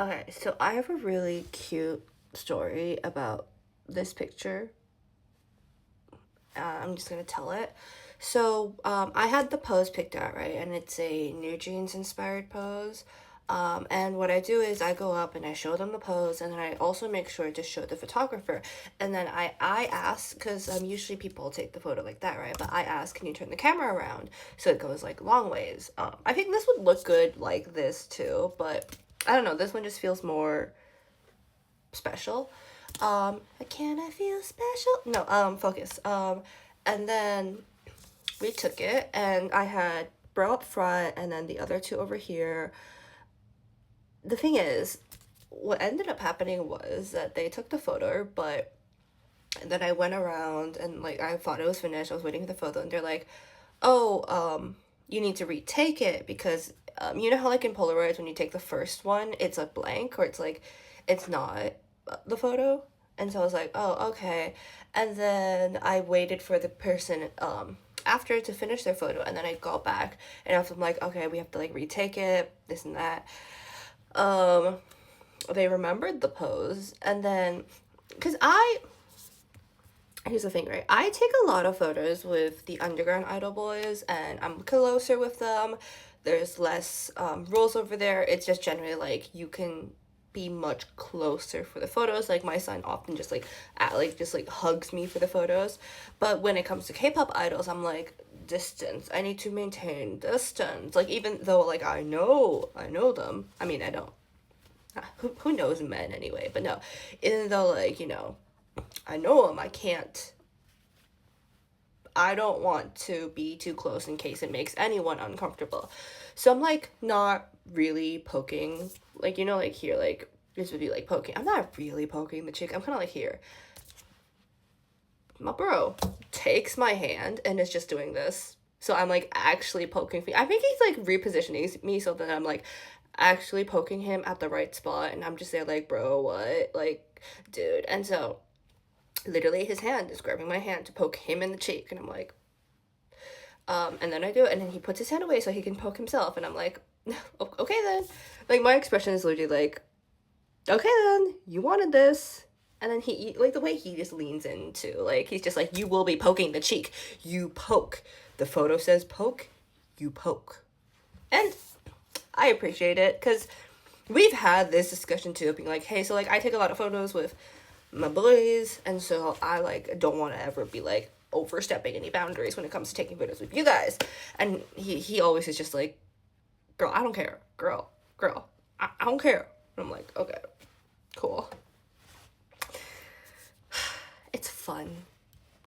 Okay, so I have a really cute story about this picture. I'm just gonna tell it. So, I had the pose picked out, right? And it's a New Jeans inspired pose. And what I do is I go up and I show them the pose, and then I also make sure to show the photographer. And then I ask, because usually people take the photo like that, right? But I ask, can you turn the camera around so it goes like long ways? I think this would look good like this too, but I don't know. This one just feels more special. Can I feel special? No, focus. And then we took it, and I had bro up front, and then the other two over here. The thing is, what ended up happening was that they took the photo, but then I went around and like I thought it was finished. I was waiting for the photo, and they're like, "Oh, you need to retake it because you know how like in Polaroids when you take the first one, it's a blank or it's like it's not the photo." And so I was like, "Oh, okay." And then I waited for the person after to finish their photo, and then I got back and I'm like, "Okay, we have to like retake it, this and that." Um, they remembered the pose, and then because I here's the thing, right? I take a lot of photos with the underground idol boys, and I'm closer with them. There's less rules over there. It's just generally like you can be much closer for the photos. Like my son often just like just like hugs me for the photos. But when it comes to K-pop idols, I'm like distance. I need to maintain distance. Like even though like I know them. I mean I don't. Who knows men anyway? But no, even though like I know them, I don't want to be too close in case it makes anyone uncomfortable. So I'm like not really poking, like like here, like this would be like poking. I'm not really poking the chick. I'm kind of like here. My bro takes my hand and is just doing this. So I'm like actually poking. I think he's like repositioning me so that I'm like actually poking him at the right spot, and I'm just there like, bro, what, like, dude. And so literally his hand is grabbing my hand to poke him in the cheek, and I'm like, and then I do it, and then he puts his hand away so he can poke himself, and I'm like, okay then. Like my expression is literally like, okay then, you wanted this. And then he like the way he just leans into, like he's just like, you will be poking the cheek. You poke. The photo says poke, you poke. And I appreciate it because we've had this discussion too, being like, hey, so like I take a lot of photos with my boys, and so I like don't want to ever be like overstepping any boundaries when it comes to taking photos with you guys. And he always is just like, girl, I don't care, girl, I don't care. And I'm like, okay, cool. It's fun.